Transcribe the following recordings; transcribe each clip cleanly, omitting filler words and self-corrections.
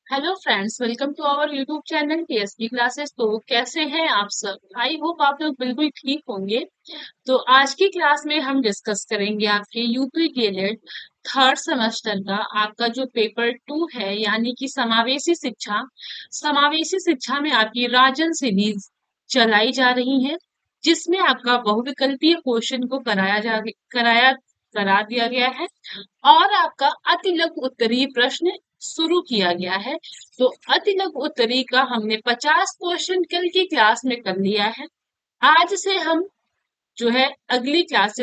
Hello friends, welcome to our YouTube channel TSP classes. तो कैसे हैं आप सब? आई होप आप लोग बिल्कुल ठीक होंगे। तो आज की क्लास में हम डिस्कस करेंगे आपके यूपी डीएलएड थर्ड सेमेस्टर का आपका जो पेपर 2 है, यानी कि समावेशी शिक्षा। समावेशी शिक्षा में आपकी राजन सीरीज चलाई जा रही है, जिसमें आपका बहुविकल्पीय क्वेश्चन को कराया करा दिया गया है और आपका अति लघु उत्तरीय प्रश्न शुरू किया गया है। तो अति लघु उत्तरीय का हमने 50 क्वेश्चन कल की क्लास में कर लिया है। आज से हम जो है अगली क्लास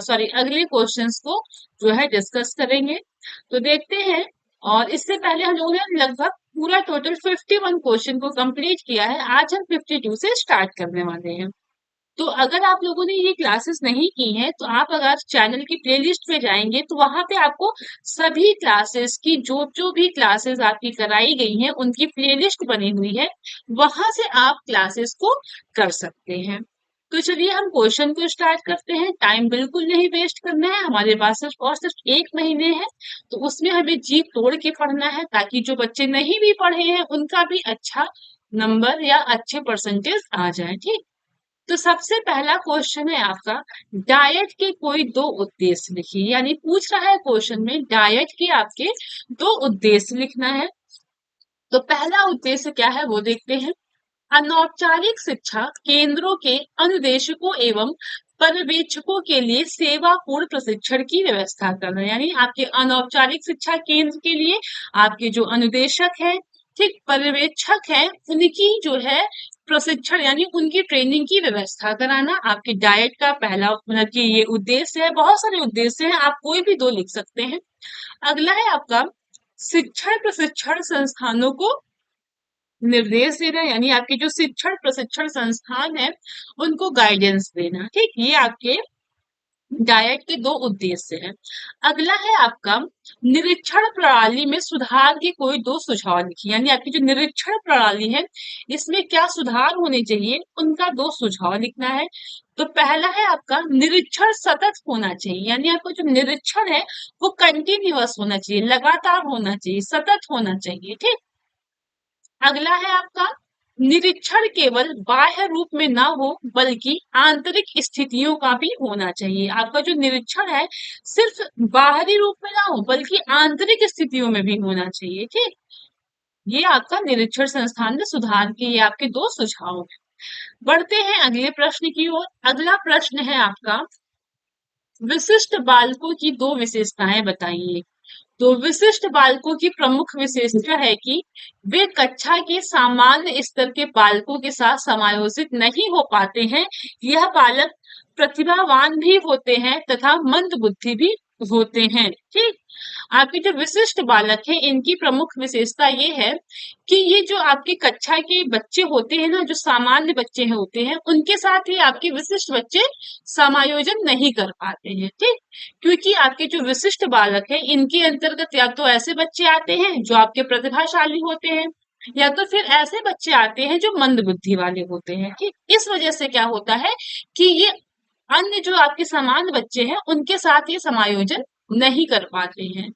सॉरी अगले क्वेश्चंस को जो है डिस्कस करेंगे। तो देखते हैं। और इससे पहले हम लोगों ने लगभग पूरा टोटल 51 क्वेश्चन को कंप्लीट किया है। आज हम 52 से स्टार्ट करने वाले हैं। तो अगर आप लोगों ने ये क्लासेस नहीं की हैं, तो आप अगर चैनल की प्लेलिस्ट पे जाएंगे तो वहां पे आपको सभी क्लासेस की जो जो भी क्लासेस आपकी कराई गई हैं उनकी प्लेलिस्ट बनी हुई है। वहां से आप क्लासेस को कर सकते हैं। तो चलिए हम क्वेश्चन को स्टार्ट करते हैं। टाइम बिल्कुल नहीं वेस्ट करना है, हमारे पास सिर्फ और सिर्फ 1 महीने है। तो उसमें हमें जी तोड़ के पढ़ना है, ताकि जो बच्चे नहीं भी पढ़े हैं उनका भी अच्छा नंबर या अच्छे परसेंटेज आ जाए। ठीक। तो सबसे पहला क्वेश्चन है आपका, डाइट के कोई दो उद्देश्य लिखिए। यानी पूछ रहा है क्वेश्चन में डाइट के आपके दो उद्देश्य लिखना है। तो पहला उद्देश्य क्या है वो देखते हैं। अनौपचारिक शिक्षा केंद्रों के अनुदेशकों एवं पर्यवेक्षकों के लिए सेवा पूर्ण प्रशिक्षण की व्यवस्था करना। यानी आपके अनौपचारिक शिक्षा केंद्र के लिए आपके जो अनुदेशक है, ठीक, पर्यवेक्षक है, उनकी जो है प्रशिक्षण यानी उनकी ट्रेनिंग की व्यवस्था कराना आपकी डाइट का पहला मतलब कि ये उद्देश्य है। बहुत सारे उद्देश्य हैं, आप कोई भी दो लिख सकते हैं। अगला है आपका शिक्षण प्रशिक्षण संस्थानों को निर्देश देना। यानी आपके जो शिक्षण प्रशिक्षण संस्थान है उनको गाइडेंस देना। ठीक, ये आपके डाइट के दो उद्देश्य हैं। अगला है आपका निरीक्षण प्रणाली में सुधार के कोई दो सुझाव लिखिए। यानी आपकी जो निरीक्षण प्रणाली है इसमें क्या सुधार होने चाहिए उनका दो सुझाव लिखना है। तो पहला है आपका निरीक्षण सतत होना चाहिए। यानी आपका जो निरीक्षण है वो कंटिन्यूअस होना चाहिए, लगातार होना चाहिए, सतत होना चाहिए। ठीक। अगला है आपका निरीक्षण केवल बाह्य रूप में ना हो बल्कि आंतरिक स्थितियों का भी होना चाहिए। आपका जो निरीक्षण है सिर्फ बाहरी रूप में ना हो बल्कि आंतरिक स्थितियों में भी होना चाहिए। ठीक। ये आपका निरीक्षण संस्थान में सुधार के ये आपके दो सुझाव हैं। बढ़ते हैं अगले प्रश्न की ओर। अगला प्रश्न है आपका, विशिष्ट बालकों की दो विशेषताएं बताइए। तो विशिष्ट बालकों की प्रमुख विशेषता है कि वे कक्षा के सामान्य स्तर के बालकों के साथ समायोजित नहीं हो पाते हैं। यह बालक प्रतिभावान भी होते हैं तथा मंद बुद्धि भी होते हैं। ठीक। आपके जो विशिष्ट बालक है इनकी प्रमुख विशेषता ये है कि ये जो आपके कक्षा के बच्चे होते हैं ना, जो सामान्य बच्चे होते हैं, उनके साथ ही आपके विशिष्ट बच्चे समायोजन नहीं कर पाते हैं। ठीक। क्योंकि आपके जो विशिष्ट बालक है इनके अंतर्गत या तो ऐसे बच्चे आते हैं जो आपके प्रतिभाशाली होते हैं, या तो फिर ऐसे बच्चे आते हैं जो मंद बुद्धि वाले होते हैं। ठीक। इस वजह से क्या होता है कि ये अन्य जो आपके समान बच्चे हैं उनके साथ ये समायोजन नहीं कर पाते हैं।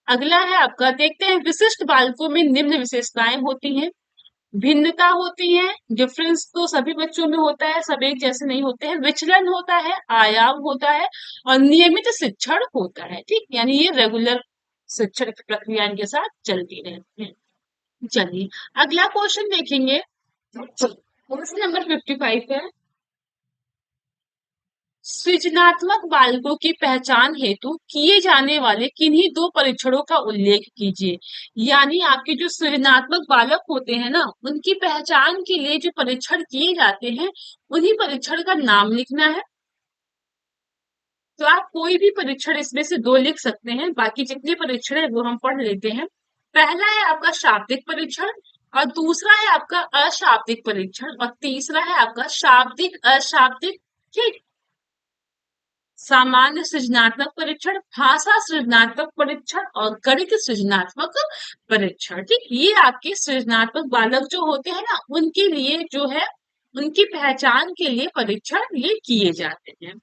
अगला है आपका, देखते हैं विशिष्ट बालकों में निम्न विशेषताएं होती हैं। भिन्नता होती है, डिफरेंस तो सभी बच्चों में होता है, सब एक जैसे नहीं होते हैं। विचलन होता है, आयाम होता है और नियमित शिक्षण होता है। ठीक, यानी ये रेगुलर शिक्षण की प्रक्रिया इनके साथ चलती रहती है। चलिए अगला क्वेश्चन देखेंगे। क्वेश्चन नंबर 55 है, सृजनात्मक बालकों की पहचान हेतु किए जाने वाले किन्हीं दो परीक्षणों का उल्लेख कीजिए। यानी आपके जो सृजनात्मक बालक होते हैं ना, उनकी पहचान के लिए जो परीक्षण किए जाते हैं उन्हीं परीक्षण का नाम लिखना है। तो आप कोई भी परीक्षण इसमें से दो लिख सकते हैं, बाकी जितने परीक्षण है वो हम पढ़ लेते हैं। पहला है आपका शाब्दिक परीक्षण, और दूसरा है आपका अशाब्दिक परीक्षण, और तीसरा है आपका शाब्दिक अशाब्दिक। ठीक। सामान्य सृजनात्मक परीक्षण, भाषा सृजनात्मक परीक्षण और गणित सृजनात्मक परीक्षण। ठीक, ये आपके सृजनात्मक बालक जो होते हैं ना उनके लिए जो है उनकी पहचान के लिए परीक्षण ये किए जाते हैं।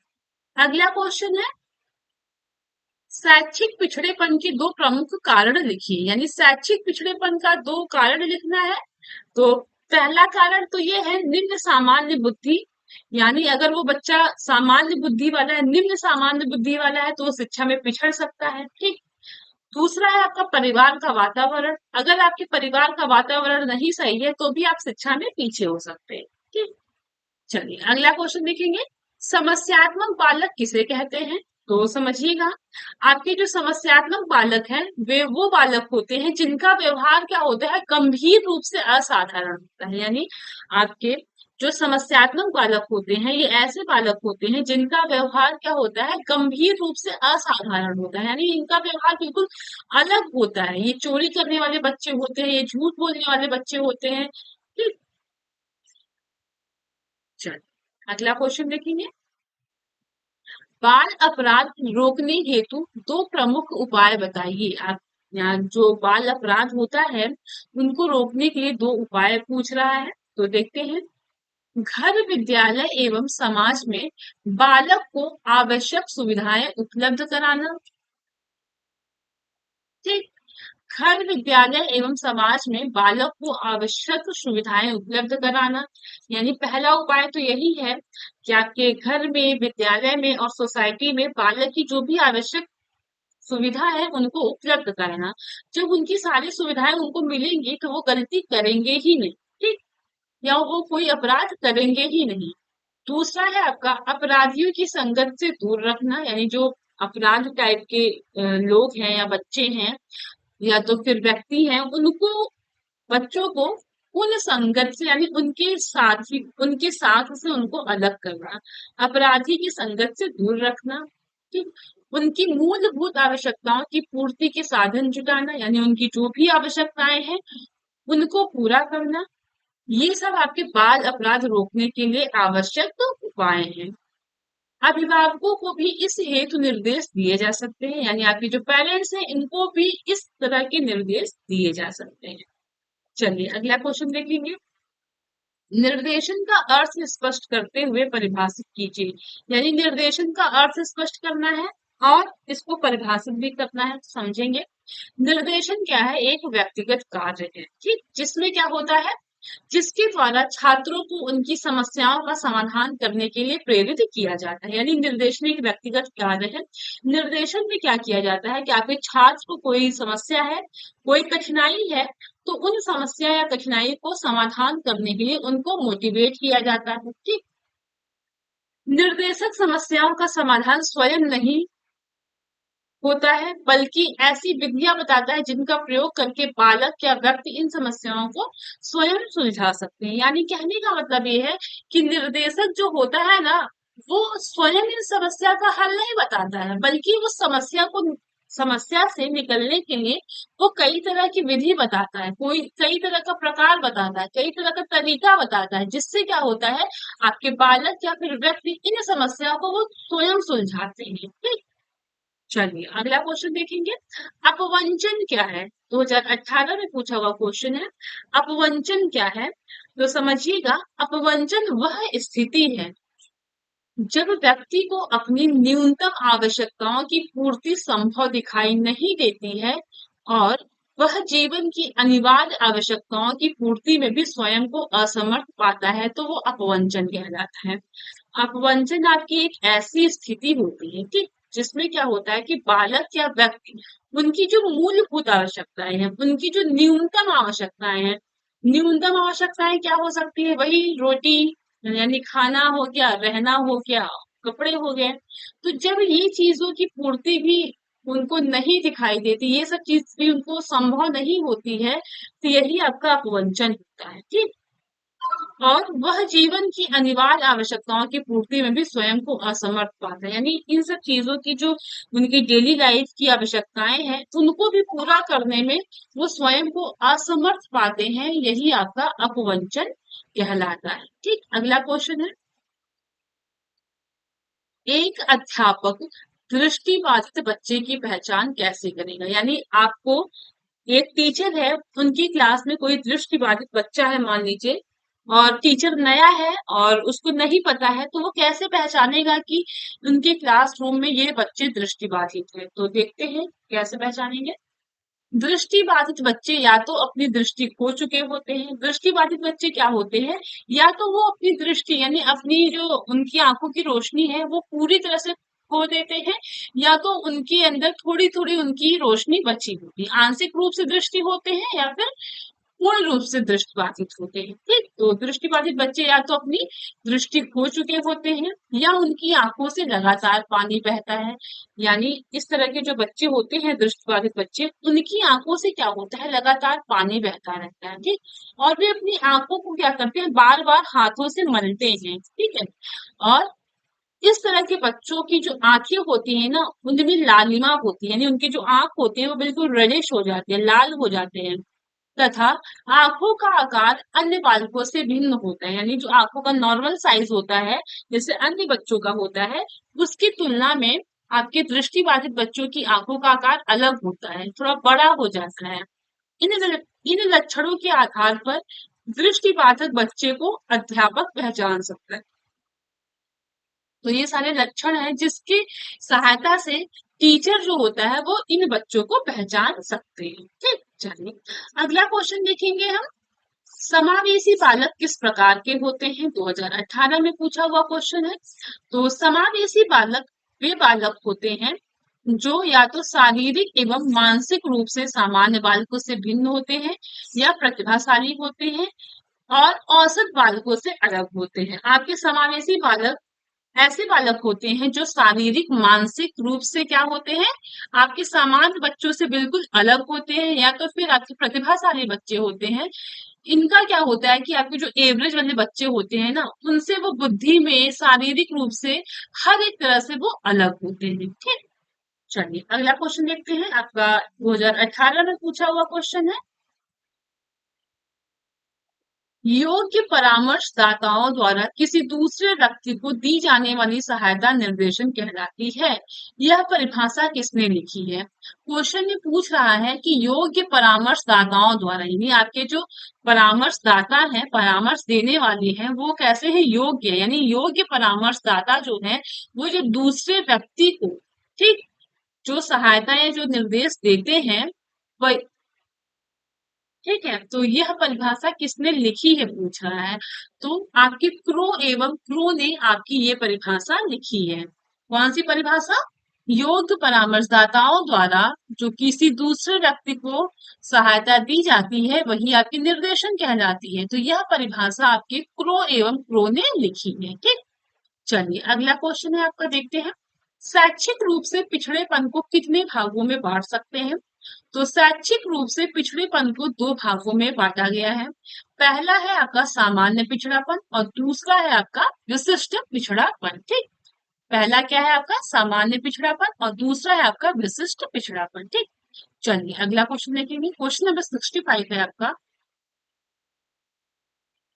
अगला क्वेश्चन है, शैक्षिक पिछड़ेपन के दो प्रमुख कारण लिखिए, यानी शैक्षिक पिछड़ेपन का दो कारण लिखना है। तो पहला कारण तो ये है निम्न सामान्य बुद्धि, यानी अगर वो बच्चा सामान्य बुद्धि वाला है, निम्न सामान्य बुद्धि वाला है, तो वो शिक्षा में पिछड़ सकता है। ठीक। दूसरा है आपका परिवार का वातावरण, अगर आपके परिवार का वातावरण नहीं सही है तो भी आप शिक्षा में पीछे हो सकते हैं। ठीक। चलिए अगला क्वेश्चन देखेंगे, समस्यात्मक बालक किसे कहते हैं? तो समझिएगा, आपके जो समस्यात्मक बालक हैं वे वो बालक होते हैं जिनका व्यवहार क्या होता है, गंभीर रूप से असाधारण होता है। यानी आपके जो समस्यात्मक बालक होते हैं ये ऐसे बालक होते हैं जिनका व्यवहार क्या होता है, गंभीर रूप से असाधारण होता है, यानी इनका व्यवहार बिल्कुल अलग होता है। ये चोरी करने वाले बच्चे होते हैं, ये झूठ बोलने वाले बच्चे होते हैं। ठीक। चलिए अगला क्वेश्चन देखेंगे, बाल अपराध रोकने हेतु दो प्रमुख उपाय बताइए। आप यहाँ जो बाल अपराध होता है उनको रोकने के लिए दो उपाय पूछ रहा है, तो देखते हैं। घर, विद्यालय एवं समाज में बालक को आवश्यक सुविधाएं उपलब्ध कराना। ठीक। घर, विद्यालय एवं समाज में बालक को आवश्यक सुविधाएं उपलब्ध कराना, यानी पहला उपाय तो यही है कि आपके घर में, विद्यालय में और सोसाइटी में बालक की जो भी आवश्यक सुविधा है उनको उपलब्ध कराना। जब उनकी सारी सुविधाएं उनको मिलेंगी तो वो गलती करेंगे ही नहीं। ठीक। या वो कोई अपराध करेंगे ही नहीं। दूसरा है आपका अपराधियों की संगत से दूर रखना, यानी जो अपराध टाइप के लोग हैं या बच्चे हैं या तो फिर व्यक्ति हैं, उनको, बच्चों को उन संगत से, यानी उनके साथी, उनके साथ से उनको अलग करना, अपराधी की संगत से दूर रखना। ठीक। उनकी मूलभूत आवश्यकताओं की पूर्ति के साधन जुटाना, यानी उनकी जो भी आवश्यकताएं हैं उनको पूरा करना। ये सब आपके बाल अपराध रोकने के लिए आवश्यक उपाय हैं। अभिभावकों को भी इस हेतु निर्देश दिए जा सकते हैं, यानी आपके जो पेरेंट्स हैं इनको भी इस तरह के निर्देश दिए जा सकते हैं। चलिए अगला क्वेश्चन देखेंगे, निर्देशन का अर्थ स्पष्ट करते हुए परिभाषित कीजिए, यानी निर्देशन का अर्थ स्पष्ट करना है और इसको परिभाषित भी करना है, समझेंगे। निर्देशन क्या है, एक व्यक्तिगत कार्य है, ठीक, जिसमें क्या होता है, जिसके द्वारा छात्रों को उनकी समस्याओं का समाधान करने के लिए प्रेरित किया जाता है, यानी निर्देशन एक व्यक्तिगत कार्य है। निर्देशन में क्या किया जाता है कि आपके छात्र को कोई समस्या है, कोई कठिनाई है, तो उन समस्या या कठिनाई को समाधान करने के लिए उनको मोटिवेट किया जाता है। ठीक। निर्देशक समस्याओं का समाधान स्वयं नहीं होता है बल्कि ऐसी विधियां बताता है जिनका प्रयोग करके बालक या व्यक्ति इन समस्याओं को स्वयं सुलझा सकते हैं। यानी कहने का मतलब ये है कि निर्देशक जो होता है ना, वो स्वयं इस समस्या का हल नहीं बताता है बल्कि वो समस्या से निकलने के लिए वो कई तरह की विधि बताता है, कोई कई तरह का प्रकार बताता है, कई तरह का तरीका बताता है, जिससे क्या होता है, आपके बालक या फिर व्यक्ति इन समस्या को वो स्वयं सुलझाते हैं। ठीक। चलिए अगला क्वेश्चन देखेंगे, अपवंचन क्या है? 2018 में पूछा हुआ क्वेश्चन है, अपवंचन क्या है? तो समझिएगा, अपवंचन वह स्थिति है जब व्यक्ति को अपनी न्यूनतम आवश्यकताओं की पूर्ति संभव दिखाई नहीं देती है और वह जीवन की अनिवार्य आवश्यकताओं की पूर्ति में भी स्वयं को असमर्थ पाता है, तो वो अपवंचन कहलाता है। अपवंचन आपकी एक ऐसी स्थिति होती है, ठीक, जिसमें क्या होता है कि बालक या व्यक्ति, उनकी जो मूलभूत आवश्यकताएं हैं, उनकी जो न्यूनतम आवश्यकताएं हैं, न्यूनतम आवश्यकताएं क्या हो सकती है, वही रोटी, यानी खाना हो गया, रहना हो गया, कपड़े हो गए। तो जब ये चीजों की पूर्ति भी उनको नहीं दिखाई देती, ये सब चीज भी उनको संभव नहीं होती है, तो यही आपका अपवंचन होता है। ठीक। और वह जीवन की अनिवार्य आवश्यकताओं की पूर्ति में भी स्वयं को असमर्थ पाता है, यानी इन सब चीजों की जो उनकी डेली लाइफ की आवश्यकताएं हैं उनको भी पूरा करने में वो स्वयं को असमर्थ पाते हैं, यही आपका अपवंचन कहलाता है। ठीक। अगला क्वेश्चन है, एक अध्यापक दृष्टिबाधित बच्चे की पहचान कैसे करेगा? यानी आपको, एक टीचर है, उनकी क्लास में कोई दृष्टिबाधित बच्चा है मान लीजिए, और टीचर नया है और उसको नहीं पता है, तो वो कैसे पहचानेगा कि उनके क्लासरूम में ये बच्चे दृष्टिबाधित हैं? तो देखते हैं कैसे पहचानेंगे। दृष्टिबाधित बच्चे या तो अपनी दृष्टि खो चुके होते हैं। दृष्टिबाधित बच्चे क्या होते हैं, या तो वो अपनी दृष्टि यानी अपनी जो उनकी आंखों की रोशनी है वो पूरी तरह से खो देते हैं, या तो उनके अंदर थोड़ी थोड़ी उनकी रोशनी बची होती है। आंशिक रूप से दृष्टि होते हैं या फिर पूर्ण रूप से दृष्टिबाधित होते हैं। ठीक, तो दृष्टिबाधित बच्चे या तो अपनी दृष्टि खो चुके होते हैं या उनकी आंखों से लगातार पानी बहता है। यानी इस तरह के जो बच्चे होते हैं दृष्टिबाधित बच्चे, उनकी आंखों से क्या होता है, लगातार पानी बहता रहता है। ठीक, और वे अपनी आंखों को क्या करते हैं, बार बार हाथों से मलते हैं। ठीक है, और इस तरह के बच्चों की जो आंखें होती है ना, उनमें लालिमा होती है, यानी उनकी जो आंख होती है वो बिल्कुल रेडिश हो जाती है, लाल हो जाते हैं। तथा आंखों का आकार अन्य बालकों से भिन्न होता है, यानी जो आंखों का नॉर्मल साइज होता है जैसे अन्य बच्चों का होता है, उसकी तुलना में आपके दृष्टिबाधित बच्चों की आंखों का आकार अलग होता है, थोड़ा बड़ा हो जाता है। इन लक्षणों के आधार पर दृष्टिबाधित बच्चे को अध्यापक पहचान सकता है। तो ये सारे लक्षण हैं जिसकी सहायता से टीचर जो होता है वो इन बच्चों को पहचान सकते हैं। ठीक, चलिए अगला क्वेश्चन देखेंगे हम। समावेशी बालक किस प्रकार के होते हैं? 2018 में पूछा हुआ क्वेश्चन है। तो समावेशी बालक वे बालक होते हैं जो या तो शारीरिक एवं मानसिक रूप से सामान्य बालकों से भिन्न होते हैं, या प्रतिभाशाली होते हैं और औसत बालकों से अलग होते हैं। आपके समावेशी बालक ऐसे बालक होते हैं जो शारीरिक मानसिक रूप से क्या होते हैं, आपके सामान्य बच्चों से बिल्कुल अलग होते हैं, या तो फिर आपके प्रतिभाशाली बच्चे होते हैं। इनका क्या होता है कि आपके जो एवरेज वाले बच्चे होते हैं ना, उनसे वो बुद्धि में शारीरिक रूप से हर एक तरह से वो अलग होते हैं। ठीक, चलिए अगला क्वेश्चन देखते हैं। आपका 2018 में पूछा हुआ क्वेश्चन है, योग्य परामर्शदाताओं द्वारा किसी दूसरे व्यक्ति को दी जाने वाली सहायता निर्देशन कहलाती है। यह परिभाषा किसने लिखी है? क्वेश्चन में पूछ रहा है कि योग्य परामर्शदाताओं द्वारा, यानी आपके जो परामर्शदाता हैं, परामर्श देने वाले हैं, वो कैसे है, योग्य, यानी योग्य परामर्शदाता जो है वो जो दूसरे व्यक्ति को, ठीक, जो सहायता या जो निर्देश देते हैं वह, ठीक है, तो यह परिभाषा किसने लिखी है पूछ रहा है। तो आपके क्रो एवं क्रो ने आपकी ये परिभाषा लिखी है। कौन सी परिभाषा? योग्य परामर्शदाताओं द्वारा जो किसी दूसरे व्यक्ति को सहायता दी जाती है वही आपकी निर्देशन कहलाती है। तो यह परिभाषा आपके क्रो एवं क्रो ने लिखी है। ठीक, चलिए अगला क्वेश्चन है आपका, देखते हैं। शैक्षिक रूप से पिछड़ेपन को कितने भागों में बांट सकते हैं? तो शैक्षिक रूप से पिछड़ेपन को दो भागों में बांटा गया है। पहला है आपका सामान्य पिछड़ापन और दूसरा है आपका विशिष्ट पिछड़ापन। ठीक, पहला क्या है आपका सामान्य पिछड़ापन और दूसरा है आपका विशिष्ट पिछड़ापन। ठीक, चलिए अगला क्वेश्चन देखेंगे। क्वेश्चन नंबर 65 है आपका,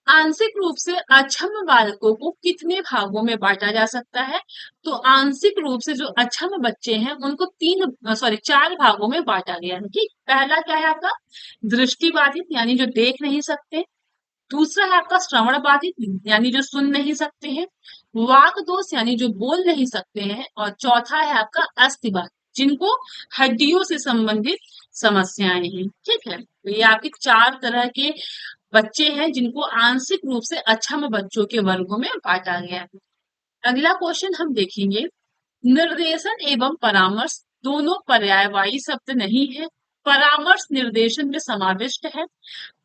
आंशिक रूप से अक्षम बालकों को कितने भागों में बांटा जा सकता है? तो आंशिक रूप से जो अक्षम बच्चे हैं उनको चार भागों में बांटा गया है। ठीक, पहला क्या है आपका दृष्टि बाधित, यानी जो देख नहीं सकते। दूसरा है आपका श्रवण बाधित, यानी जो सुन नहीं सकते हैं। वाक दोष, यानी जो बोल नहीं सकते हैं। और चौथा है आपका अस्थि बाधित, जिनको हड्डियों से संबंधित समस्याएं हैं। ठीक है, तो ये आपके चार तरह के बच्चे हैं जिनको आंशिक रूप से अक्षम बच्चों के वर्गों में बांटा गया है। अगला क्वेश्चन हम देखेंगे, निर्देशन एवं परामर्श दोनों पर्यायवाची शब्द नहीं है। परामर्श निर्देशन में समाविष्ट है।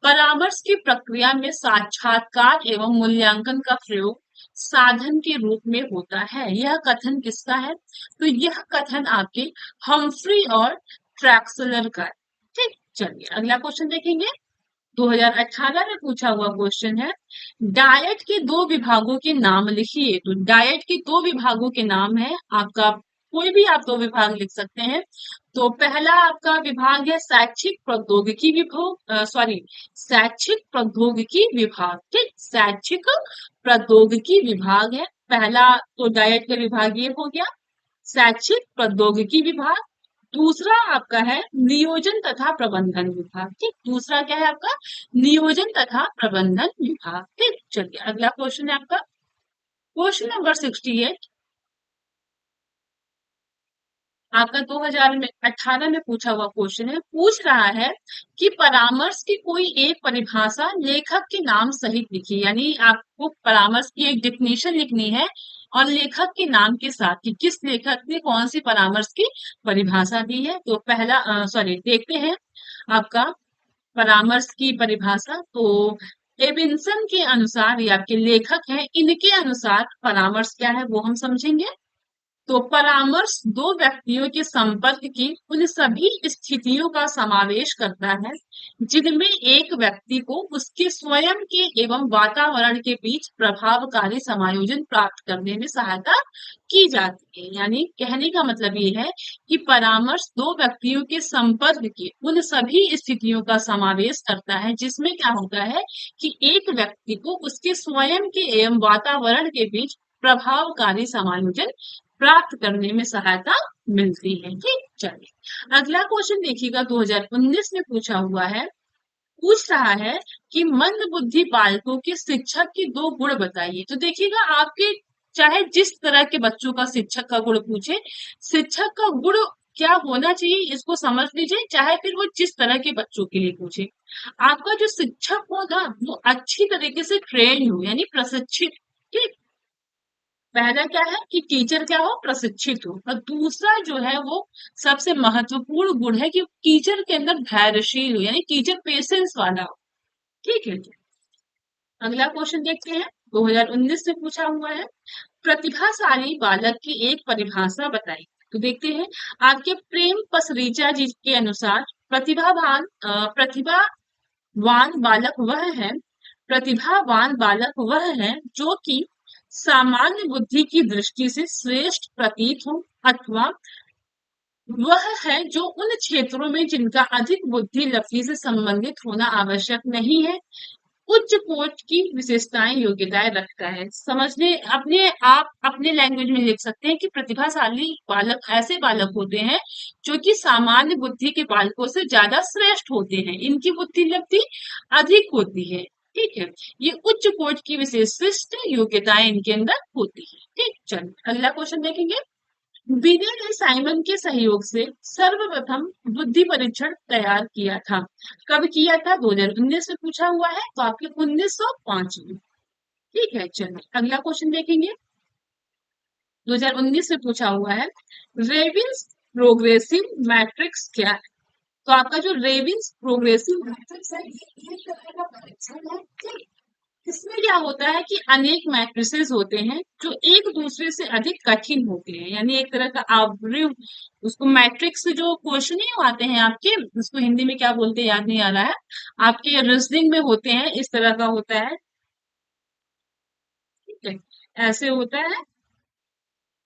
परामर्श की प्रक्रिया में साक्षात्कार एवं मूल्यांकन का प्रयोग साधन के रूप में होता है। यह कथन किसका है? तो यह कथन आपके हम्फ्री और ट्रैक्सलर का है। ठीक, चलिए अगला क्वेश्चन देखेंगे। 2018 में पूछा हुआ क्वेश्चन है, डायट के दो विभागों के नाम लिखिए। तो डायट के दो विभागों के नाम है आपका, कोई भी आप दो विभाग लिख सकते हैं। तो पहला आपका विभाग है शैक्षिक प्रौद्योगिकी विभाग, शैक्षिक प्रौद्योगिकी विभाग। ठीक, शैक्षिक प्रौद्योगिकी विभाग है। पहला, तो डायट का विभाग ये हो गया, शैक्षिक प्रौद्योगिकी विभाग। दूसरा है आपका शैक्षिक प्रौद्योगिकी विभाग। ठीक, शैक्षिक प्रौद्योगिकी विभाग है। पहला, तो डायट का विभाग ये हो गया, शैक्षिक प्रौद्योगिकी विभाग। दूसरा है आपका शैक्षिक प्रौद्योगिकी विभाग। दूसरा आपका है नियोजन तथा प्रबंधन विभाग। ठीक, दूसरा क्या है आपका? नियोजन तथा प्रबंधन विभाग। ठीक, चलिए अगला क्वेश्चन है आपका क्वेश्चन नंबर 68। आपका 2018 में पूछा हुआ क्वेश्चन है। पूछ रहा है कि परामर्श की कोई एक परिभाषा लेखक के नाम सहित लिखी, यानी आपको परामर्श की एक डिफिनीशन लिखनी है और लेखक के नाम के साथ कि किस लेखक ने कौन सी परामर्श की परिभाषा दी है। तो पहला सॉरी देखते हैं आपका परामर्श की परिभाषा। तो एबिन्सन के अनुसार, ये आपके लेखक हैं, इनके अनुसार परामर्श क्या है वो हम समझेंगे। तो परामर्श दो व्यक्तियों के संपर्क की उन सभी स्थितियों का समावेश करता है जिनमें एक व्यक्ति को उसके स्वयं के एवं वातावरण के बीच प्रभावकारी समायोजन प्राप्त करने में सहायता की जाती है। यानी कहने का मतलब ये है कि परामर्श दो व्यक्तियों के संपर्क की उन सभी स्थितियों का समावेश करता है जिसमें क्या होता है कि एक व्यक्ति को उसके स्वयं के एवं वातावरण के बीच प्रभावकारी समायोजन प्राप्त करने में सहायता मिलती है। ठीक, चलिए अगला क्वेश्चन देखिएगा 2019 में पूछा हुआ है। पूछ रहा है कि मंद बुद्धि बालकों के शिक्षक के दो गुण बताइए। तो देखिएगा आपके चाहे जिस तरह के बच्चों का शिक्षक का गुण पूछे, शिक्षक का गुण क्या होना चाहिए इसको समझ लीजिए, चाहे फिर वो जिस तरह के बच्चों के लिए पूछे। आपका जो शिक्षक हो ना वो अच्छी तरीके से ट्रेन हो, यानी प्रशिक्षित। ठीक, पहला क्या है कि टीचर क्या हो? प्रशिक्षित हो। और दूसरा जो है वो सबसे महत्वपूर्ण गुण है कि टीचर के अंदर धैर्यशील हो, यानी टीचर पेशेंस वाला हो। ठीक है जी। अगला क्वेश्चन देखते हैं 2019 से पूछा हुआ है। प्रतिभाशाली बालक की एक परिभाषा बताइए। तो देखते हैं आपके प्रेम पसरीचा जी के अनुसार प्रतिभावान बालक वह है प्रतिभावान बालक वह है जो कि सामान्य बुद्धि की दृष्टि से श्रेष्ठ प्रतीत हो, अथवा वह है जो उन क्षेत्रों में जिनका अधिक बुद्धि लब्धि से संबंधित होना आवश्यक नहीं है, उच्च कोटि की विशेषताएं योग्यताएं रखता है। समझने अपने आप अपने लैंग्वेज में लिख सकते हैं कि प्रतिभाशाली बालक ऐसे बालक होते हैं जो कि सामान्य बुद्धि के बालकों से ज्यादा श्रेष्ठ होते हैं, इनकी बुद्धि लब्धि अधिक होती है। ठीक है, ये उच्च कोटि की विशिष्ट योग्यताएं इनके अंदर होती है। ठीक, चलिए अगला क्वेश्चन देखेंगे। विनय ने साइमन के सहयोग से सर्वप्रथम बुद्धि परीक्षण तैयार किया था। कब किया था? 2019 में पूछा हुआ है, तो आपके 1905 में। ठीक है, चलिए अगला क्वेश्चन देखेंगे। 2019 में पूछा हुआ है रेविन्स प्रोग्रेसिव मैट्रिक्स क्या है? तो आपका जो रेविन्स प्रोग्रेसिव मैट्रिक्स है ये एक तरह का परीक्षण है। ठीक, इसमें क्या होता है कि अनेक मैट्रिसेस होते हैं जो एक दूसरे से अधिक कठिन होते हैं, यानी एक तरह का आवृत्ति। उसको मैट्रिक्स जो क्वेश्चन ही आते हैं आपके, उसको हिंदी में क्या बोलते हैं याद नहीं आ रहा है, आपके रीजनिंग में होते हैं, इस तरह का होता है। ठीक है, ऐसे होता है।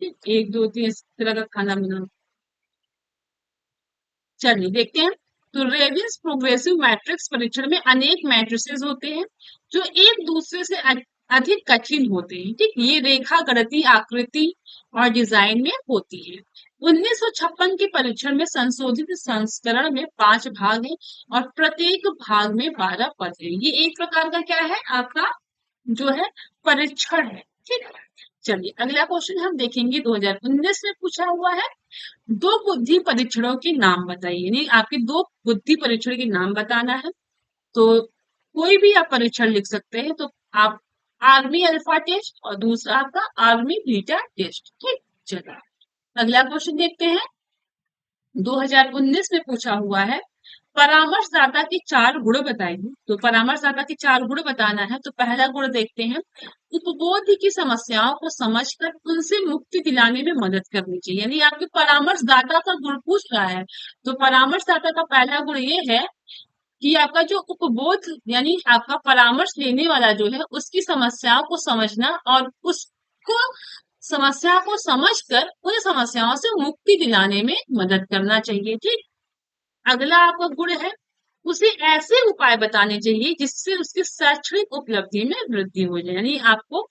ठीक, एक दो तीन इस तरह का खाना बना। चलिए देखते हैं। तो रेविन्स प्रोग्रेसिव मैट्रिक्स परीक्षण में अनेक मैट्रिसेस होते हैं जो एक दूसरे से अधिक कठिन होते हैं। ठीक, ये रेखा गणितीय आकृति और डिजाइन में होती है। 1956 के परीक्षण में संशोधित संस्करण में 5 भाग हैं और प्रत्येक भाग में 12 पद हैं। ये एक प्रकार का क्या है आपका जो है परीक्षण है। ठीक है, चलिए अगला क्वेश्चन हम देखेंगे 2019 में पूछा हुआ है। दो बुद्धि परीक्षणों के नाम बताइए, यानी आपके दो बुद्धि परीक्षण के नाम बताना है। तो कोई भी आप परीक्षण लिख सकते हैं। तो आप आर्मी अल्फा टेस्ट और दूसरा आपका आर्मी बीटा टेस्ट। ठीक, चलिए अगला क्वेश्चन देखते हैं। 2019 में पूछा हुआ है परामर्शदाता के 4 गुण बताइए। तो परामर्शदाता के 4 गुण बताना है। तो पहला गुण देखते हैं, उपबोध की समस्याओं को समझकर उनसे मुक्ति दिलाने में मदद करनी चाहिए। यानी आपके परामर्शदाता का गुण पूछ रहा है, तो परामर्शदाता का पहला गुण ये है कि आपका जो उपबोध यानी आपका परामर्श लेने वाला जो है उसकी समस्याओं को समझना और उसको समस्या को समझकर उन समस्याओं से मुक्ति दिलाने में मदद करना चाहिए। ठीक, अगला आपका गुण है उसे ऐसे उपाय बताने चाहिए जिससे उसकी शैक्षणिक उपलब्धि में वृद्धि हो जाए। यानी आपको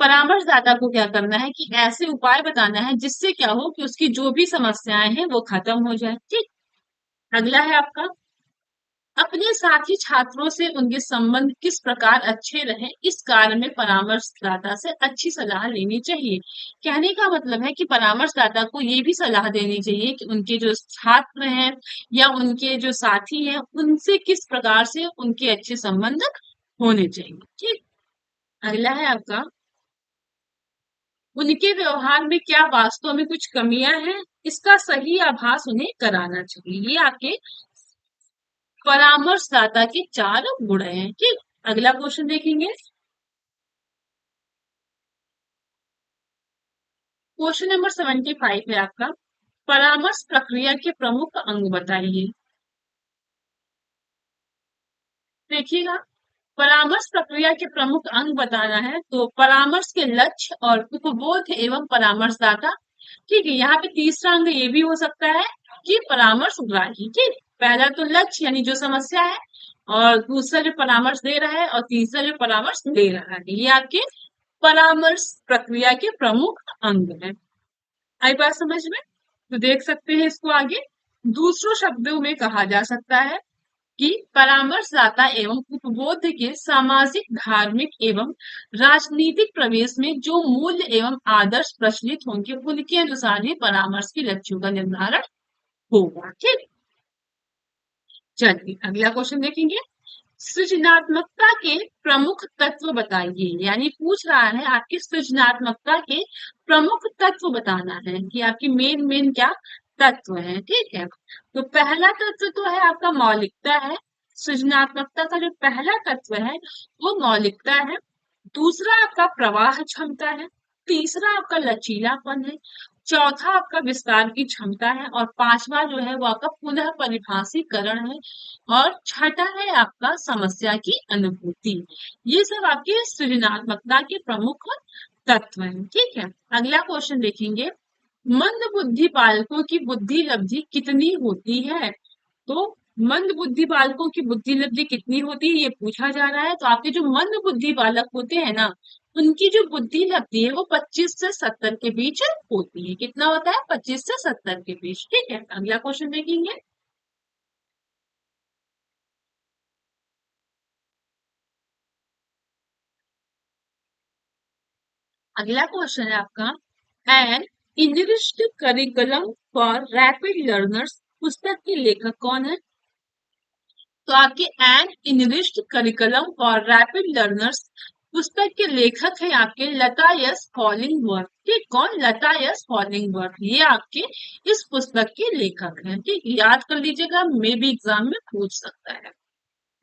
परामर्शदाता को क्या करना है कि ऐसे उपाय बताना है जिससे क्या हो कि उसकी जो भी समस्याएं हैं वो खत्म हो जाए। ठीक। अगला है आपका, अपने साथी छात्रों से उनके संबंध किस प्रकार अच्छे रहें, इस कार्य में परामर्शदाता से अच्छी सलाह लेनी चाहिए। कहने का मतलब है कि परामर्शदाता को ये भी सलाह देनी चाहिए कि उनके जो छात्र हैं या उनके जो साथी हैं उनसे किस प्रकार से उनके अच्छे संबंध होने चाहिए। ठीक। अगला है आपका, उनके व्यवहार में क्या वास्तव में कुछ कमियां हैं, इसका सही आभास उन्हें कराना चाहिए। ये आपके परामर्शदाता के 4 गुण हैं। ठीक। अगला क्वेश्चन देखेंगे। क्वेश्चन नंबर 75 है आपका, परामर्श प्रक्रिया के प्रमुख अंग बताइए। देखिएगा, परामर्श प्रक्रिया के प्रमुख अंग बताना है तो परामर्श के लक्ष्य और उपबोध एवं परामर्शदाता। ठीक है, यहाँ पे तीसरा अंग ये भी हो सकता है कि परामर्शग्राही। ठीक। पहला तो लक्ष्य यानी जो समस्या है, और दूसरा जो परामर्श दे रहा है, और तीसरा जो परामर्श दे रहा है। ये आपके परामर्श प्रक्रिया के प्रमुख अंग है। आई बात समझ में? तो देख सकते हैं इसको आगे। दूसरों शब्दों में कहा जा सकता है कि परामर्शदाता एवं उपबोध के सामाजिक, धार्मिक एवं राजनीतिक प्रवेश में जो मूल्य एवं आदर्श प्रचलित होंगे उनके अनुसार ही परामर्श के लक्ष्यों का निर्धारण होगा। ठीक। चलिए अगला क्वेश्चन देखेंगे। सृजनात्मकता के प्रमुख तत्व बताइए, यानी पूछ रहा है आपकी सृजनात्मकता के प्रमुख तत्व बताना है कि आपकी मेन मेन क्या तत्व है। ठीक है, तो पहला तत्व तो है आपका मौलिकता है। सृजनात्मकता का जो पहला तत्व है वो मौलिकता है। दूसरा आपका प्रवाह क्षमता है। तीसरा आपका लचीलापन है। चौथा आपका विस्तार की क्षमता है, और पांचवा जो है वो आपका पुनः परिभाषीकरण है। और छठा है आपका समस्या की अनुभूति। ये सब आपके सृजनात्मकता के प्रमुख तत्व हैं। ठीक है, अगला क्वेश्चन देखेंगे। मंद बुद्धि बालकों की बुद्धि लब्धि कितनी होती है? तो मंद बुद्धि बालकों की बुद्धि लब्धि कितनी होती है ये पूछा जा रहा है। तो आपके जो मंद बुद्धि बालक होते हैं ना, उनकी जो बुद्धि लब्धि है वो 25 से 70 के बीच होती है। कितना होता है? 25 से 70 के बीच। ठीक है, अगला क्वेश्चन देखेंगे। अगला क्वेश्चन है आपका, an enriched curriculum for rapid learners पुस्तक के लेखक कौन है? तो आपके an enriched curriculum for rapid learners पुस्तक के लेखक है आपके लता यस फॉलिंगवर्थ। ठीक, कौन? लता यस फॉलिंगवर्थ, ये आपके इस पुस्तक के लेखक हैं। ठीक, याद कर लीजिएगा, मे भी एग्जाम में पूछ सकता है।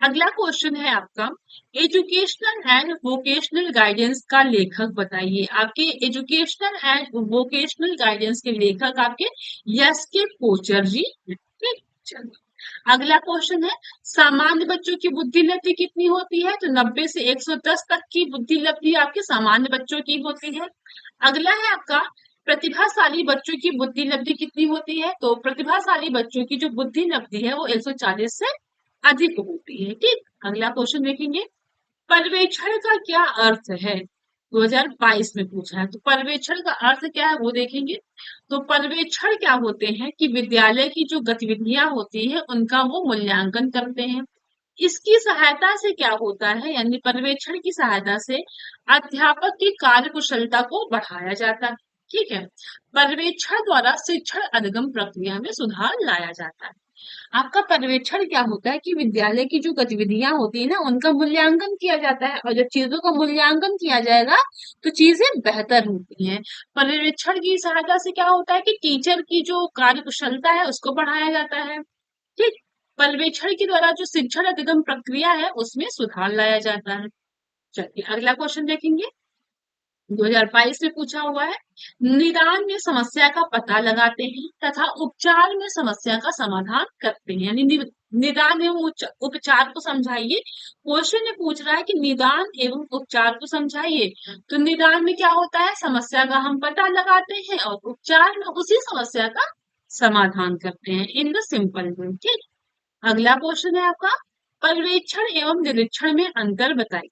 अगला क्वेश्चन है आपका, एजुकेशनल एंड वोकेशनल गाइडेंस का लेखक बताइए। आपके एजुकेशनल एंड वोकेशनल गाइडेंस के लेखक आपके यस के कोचर जी हैं। ठीक, चलिए अगला क्वेश्चन है, सामान्य बच्चों की बुद्धि लब्धि कितनी होती है? तो 90 से 110 तक की बुद्धि लब्धि आपके सामान्य बच्चों की होती है। अगला है आपका, प्रतिभाशाली बच्चों की बुद्धि लब्धि कितनी होती है? तो प्रतिभाशाली बच्चों की जो बुद्धि लब्धि है वो 140 से अधिक होती है। ठीक, अगला क्वेश्चन देखेंगे। पर्यवेक्षण का क्या अर्थ है? 2022 में पूछा है, तो पर्यवेक्षण का अर्थ क्या है वो देखेंगे। तो पर्यवेक्षण क्या होते हैं कि विद्यालय की जो गतिविधियां होती है उनका वो मूल्यांकन करते हैं। इसकी सहायता से क्या होता है, यानी पर्यवेक्षण की सहायता से अध्यापक की कार्य कुशलता को बढ़ाया जाता है। ठीक है, पर्यवेक्षण द्वारा शिक्षण अधिगम प्रक्रिया में सुधार लाया जाता है। आपका पर्यवेक्षण क्या होता है कि विद्यालय की जो गतिविधियां होती है ना उनका मूल्यांकन किया जाता है, और जब चीजों का मूल्यांकन किया जाएगा तो चीजें बेहतर होती हैं। पर्यवेक्षण की सहायता से क्या होता है कि टीचर की जो कार्य कुशलता है उसको बढ़ाया जाता है। ठीक, पर्यवेक्षण के द्वारा जो शिक्षण अधिगम प्रक्रिया है उसमें सुधार लाया जाता है। चलिए अगला क्वेश्चन देखेंगे। 2022 में पूछा हुआ है, निदान में समस्या का पता लगाते हैं तथा उपचार में समस्या का समाधान करते हैं, यानी निदान एवं उपचार को समझाइए। क्वेश्चन में पूछ रहा है कि निदान एवं उपचार को समझाइए। तो निदान में क्या होता है? समस्या का हम पता लगाते हैं, और उपचार में उसी समस्या का समाधान करते हैं, इन द सिंपल वे। ठीक, अगला क्वेश्चन है आपका, पर्यवेक्षण एवं निरीक्षण में अंतर बताइए।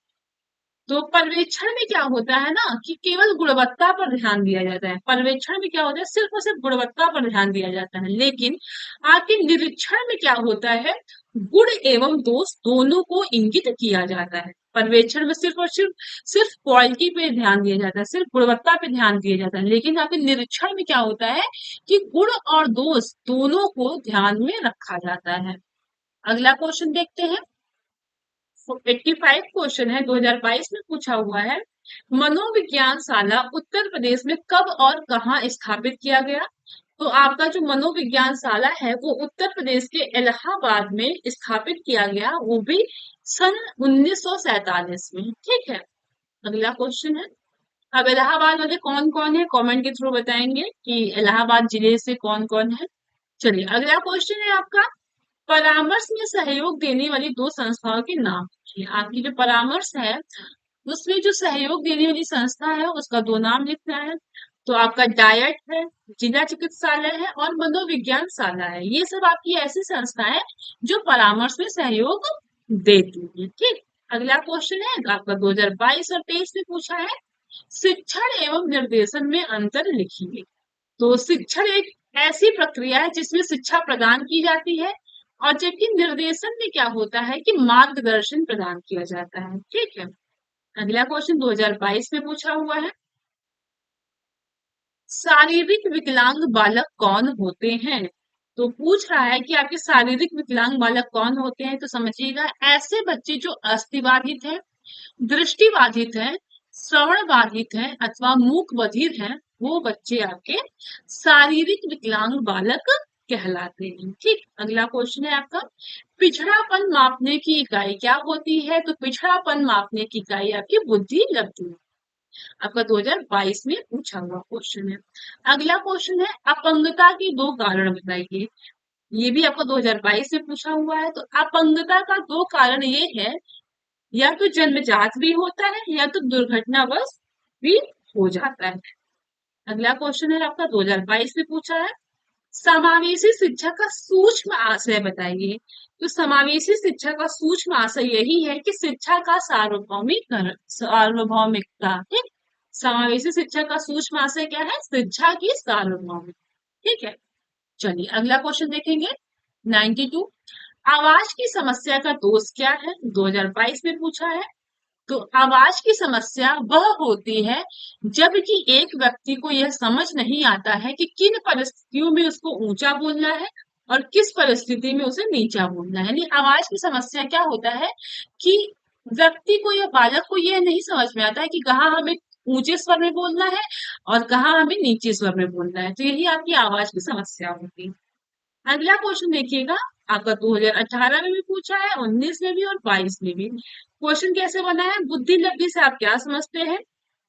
तो पर्यवेक्षण में क्या होता है ना कि केवल गुणवत्ता पर ध्यान दिया जाता है। पर्यवेक्षण में क्या होता है, सिर्फ और सिर्फ गुणवत्ता पर ध्यान दिया जाता है। लेकिन आपके निरीक्षण में क्या होता है, गुण एवं दोष दोनों को इंगित किया जाता है। पर्यवेक्षण में सिर्फ और सिर्फ क्वालिटी पे ध्यान दिया जाता है, सिर्फ गुणवत्ता पे ध्यान दिया जाता है। लेकिन आपके निरीक्षण में क्या होता है कि गुण और दोष दोनों को ध्यान में रखा जाता है। अगला क्वेश्चन देखते हैं। 85 क्वेश्चन है, 2022 में पूछा हुआ है। मनोविज्ञान शाला उत्तर प्रदेश में कब और कहाँ स्थापित किया गया? तो आपका जो मनोविज्ञान शाला है वो उत्तर प्रदेश के इलाहाबाद में स्थापित किया गया, वो भी सन 1947 में। ठीक है। अगला क्वेश्चन है। अब इलाहाबाद वाले कौन कौन है, कमेंट के थ्रू बताएंगे कि इलाहाबाद जिले से कौन कौन है। चलिए अगला क्वेश्चन है आपका, परामर्श में सहयोग देने वाली दो संस्थाओं के नाम। आपकी जो परामर्श है उसमें जो सहयोग देने वाली संस्था है उसका दो नाम लिखना है। तो आपका डायट है, जिला चिकित्सालय है और मनोविज्ञान शाला है। ये सब आपकी ऐसी संस्था है जो परामर्श में सहयोग देती है। ठीक। अगला क्वेश्चन है आपका 2022 और 23 में पूछा है, शिक्षण एवं निर्देशन में अंतर लिखिए। तो शिक्षण एक ऐसी प्रक्रिया है जिसमें शिक्षा प्रदान की जाती है, और जबकि निर्देशन में क्या होता है कि मार्गदर्शन प्रदान किया जाता है। ठीक है। अगला क्वेश्चन 2022 में पूछा हुआ है, शारीरिक विकलांग बालक कौन होते हैं? तो पूछ रहा है कि आपके शारीरिक विकलांग बालक कौन होते हैं। तो समझिएगा, ऐसे बच्चे जो अस्थिबाधित है, दृष्टि बाधित है, श्रवण बाधित है अथवा मूक बधिर है, वो बच्चे आपके शारीरिक विकलांग बालक कहलाते हैं। ठीक। अगला क्वेश्चन है आपका, पिछड़ापन मापने की इकाई क्या होती है? तो पिछड़ापन मापने की इकाई आपकी बुद्धि लब्धि है। आपका 2022 में पूछा हुआ क्वेश्चन है। अगला क्वेश्चन है, अपंगता के दो कारण बताइए। ये भी आपको 2022 में पूछा हुआ है। तो अपंगता का दो कारण ये है, या तो जन्मजात भी होता है या तो दुर्घटनावश भी हो जाता है। अगला क्वेश्चन है आपका 2022 में पूछा है, समावेशी शिक्षा का सूक्ष्म आशय बताइए। तो समावेशी शिक्षा का सूक्ष्म आशय यही है कि शिक्षा का सार्वभौमिकता। ठीक। समावेशी शिक्षा का सूक्ष्म आशय क्या है, शिक्षा की सार्वभौमिक। ठीक है। चलिए अगला क्वेश्चन देखेंगे। 92, आवाज की समस्या का दोष क्या है? 2022 में पूछा है। तो आवाज की समस्या वह होती है जबकि एक व्यक्ति को यह समझ नहीं आता है कि किन परिस्थितियों में उसको ऊंचा बोलना है और किस परिस्थिति में उसे नीचा बोलना है। यानी आवाज की समस्या क्या होता है कि व्यक्ति को या बालक को यह नहीं समझ में आता है कि कहाँ हमें ऊंचे स्वर में बोलना है और कहाँ हमें नीचे स्वर में बोलना है। तो यही आपकी आवाज की समस्या होती है। अगला क्वेश्चन देखिएगा, आपका 2018 में भी पूछा है, 19 में भी और 22 में भी। क्वेश्चन कैसे बना है, बुद्धि लब्धि से आप क्या समझते हैं?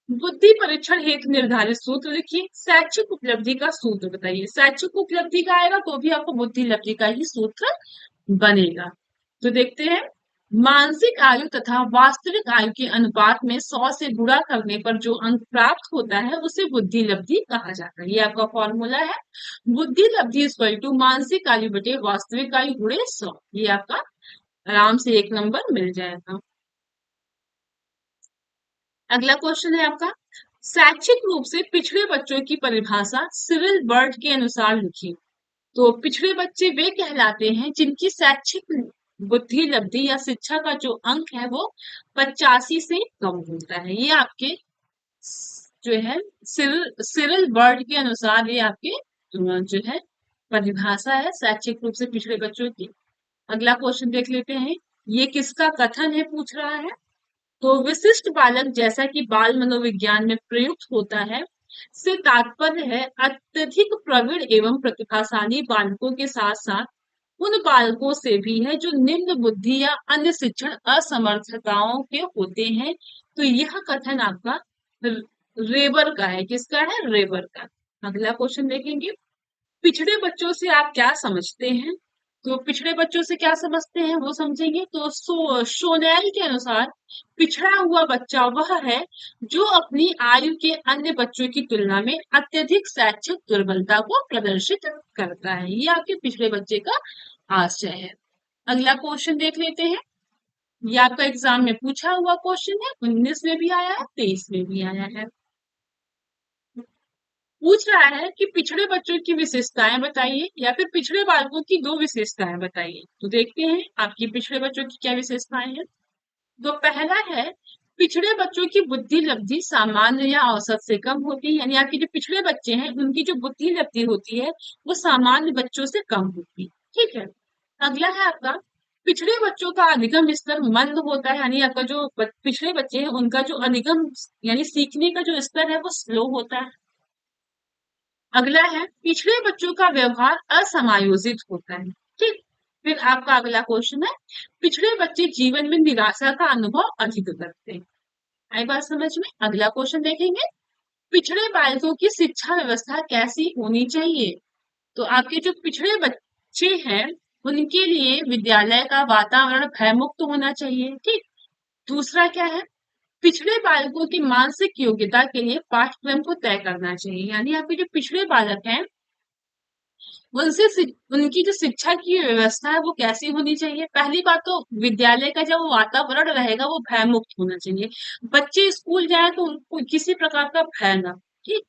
बुद्धि परीक्षण हेतु निर्धारित सूत्र लिखिए। शैक्षिक उपलब्धि का सूत्र बताइए। शैक्षिक उपलब्धि का आएगा तो भी आपको बुद्धि लब्धि का ही सूत्र बनेगा। तो देखते हैं, मानसिक आयु तथा वास्तविक आयु के अनुपात में 100 से गुणा करने पर जो अंक प्राप्त होता है उसे बुद्धि लब्धि कहा जाता है। ये आपका फॉर्मूला है, बुद्धि लब्धि इक्वल टू मानसिक आयु बटे वास्तविक आयु गुणे 100। ये आपका आराम से एक नंबर मिल जाएगा। अगला क्वेश्चन है आपका, शैक्षिक रूप से पिछड़े बच्चों की परिभाषा सिरिल बर्ड के अनुसार लिखिए। तो पिछड़े बच्चे वे कहलाते हैं जिनकी शैक्षिक बुद्धि लब्धि या शिक्षा का जो अंक है वो 85 से कम होता है। ये आपके जो है सिरिल बर्ड के अनुसार ये आपके जो है परिभाषा है शैक्षिक रूप से पिछड़े बच्चों की। अगला क्वेश्चन देख लेते हैं, ये किसका कथन है पूछ रहा है। तो विशिष्ट बालक जैसा कि बाल मनोविज्ञान में प्रयुक्त होता है से तात्पर्य है अत्यधिक प्रवीण एवं प्रतिभाशाली बालकों के साथ साथ उन बालकों से भी है जो निम्न बुद्धि या अन्य शिक्षण असमर्थताओं के होते हैं। तो यह कथन आपका रेबर का है। किसका है? रेबर का। अगला क्वेश्चन देखेंगे, पिछड़े बच्चों से आप क्या समझते हैं? तो पिछड़े बच्चों से क्या समझते हैं वो समझेंगे। तो शोनेल के अनुसार पिछड़ा हुआ बच्चा वह है जो अपनी आयु के अन्य बच्चों की तुलना में अत्यधिक शैक्षिक दुर्बलता को प्रदर्शित करता है। ये आपके पिछड़े बच्चे का आशय है। अगला क्वेश्चन देख लेते हैं, ये आपका एग्जाम में पूछा हुआ क्वेश्चन है, 19 में भी आया है, 23 में भी आया है। पूछ रहा है कि पिछड़े बच्चों की विशेषताएं बताइए या फिर पिछड़े बालकों की दो विशेषताएं बताइए। तो देखते हैं आपकी पिछड़े बच्चों की क्या विशेषताएं हैं। तो पहला है, पिछड़े बच्चों की बुद्धि लब्धि सामान्य या औसत से कम होती है, यानी आपके जो पिछड़े बच्चे हैं उनकी जो बुद्धि लब्धि होती है वो सामान्य बच्चों से कम होती है। ठीक है। अगला है आपका, पिछड़े बच्चों का अधिगम स्तर मंद होता है, यानी आपका जो पिछड़े बच्चे हैं उनका जो अधिगम यानी सीखने का जो स्तर है वो स्लो होता है। अगला है, पिछड़े बच्चों का व्यवहार असमायोजित होता है। ठीक। फिर आपका अगला क्वेश्चन है, पिछड़े बच्चे जीवन में निराशा का अनुभव अधिक करते हैं। आई बात समझ में। अगला क्वेश्चन देखेंगे, पिछड़े बालकों की शिक्षा व्यवस्था कैसी होनी चाहिए। तो आपके जो पिछड़े बच्चे हैं उनके लिए विद्यालय का वातावरण भयमुक्त होना चाहिए। ठीक। दूसरा क्या है, पिछड़े बालकों की मानसिक योग्यता के लिए पाठ्यक्रम को तय करना चाहिए, यानी आपके जो पिछड़े बालक हैं उनकी जो शिक्षा की व्यवस्था है वो कैसी होनी चाहिए। पहली बात तो विद्यालय का जो वातावरण रहेगा वो भय मुक्त होना चाहिए। बच्चे स्कूल जाए तो उनको किसी प्रकार का भय ना। ठीक।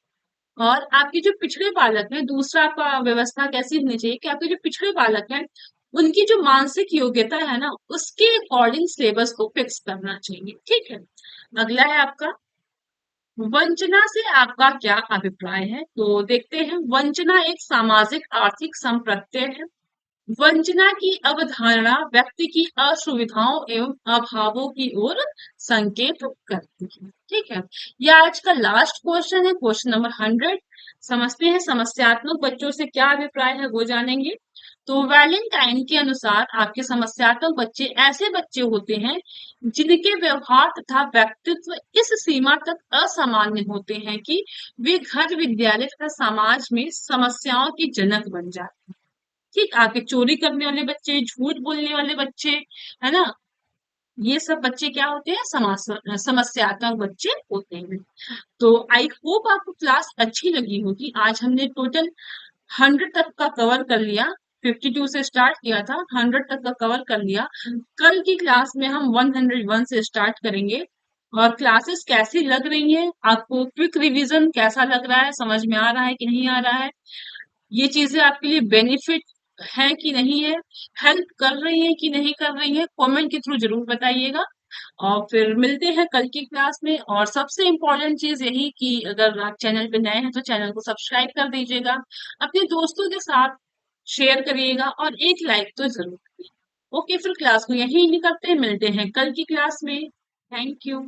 और आपके जो पिछड़े बालक हैं, दूसरा आपका व्यवस्था कैसी होनी चाहिए कि आपके जो पिछड़े बालक हैं उनकी जो मानसिक योग्यता है ना उसके अकॉर्डिंग सिलेबस को फिक्स करना चाहिए। ठीक है। अगला है आपका, वंचना से आपका क्या अभिप्राय है। तो देखते हैं, वंचना एक सामाजिक आर्थिक संप्रत्यय है। वंचना की अवधारणा व्यक्ति की असुविधाओं एवं अभावों की ओर संकेत करती है। ठीक है। यह आज का लास्ट क्वेश्चन है, क्वेश्चन नंबर 100। समझते हैं समस्यात्मक बच्चों से क्या अभिप्राय है वो जानेंगे। तो वैलेंटाइन के अनुसार आपके समस्यात्मक बच्चे ऐसे बच्चे होते हैं जिनके व्यवहार तथा व्यक्तित्व इस सीमा तक असामान्य होते हैं कि वे घर विद्यालय तथा समाज में समस्याओं के जनक बन जाते हैं। ठीक। आगे चोरी करने वाले बच्चे, झूठ बोलने वाले बच्चे, है ना, ये सब बच्चे क्या होते हैं, समस्यात्मक बच्चे होते हैं। तो आई होप आपको क्लास अच्छी लगी होगी। आज हमने टोटल 100 तक का कवर कर लिया। 52 से स्टार्ट किया था, 100 तक का कवर कर लिया। कल की क्लास में हम 101 से स्टार्ट करेंगे। और क्लासेस कैसी लग रही है आपको, क्विक रिवीजन कैसा लग रहा है, समझ में आ रहा है कि नहीं आ रहा है, ये चीजें आपके लिए बेनिफिट है कि नहीं है, हेल्प कर रही है कि नहीं कर रही है, कमेंट के थ्रू जरूर बताइएगा। और फिर मिलते हैं कल की क्लास में। और सबसे इम्पोर्टेंट चीज यही कि अगर आप चैनल पे नए हैं तो चैनल को सब्सक्राइब कर दीजिएगा, अपने दोस्तों के साथ शेयर करिएगा और एक लाइक तो जरूर करिए। ओके, फिर क्लास को यही नहीं करते, मिलते हैं कल की क्लास में। Thank you.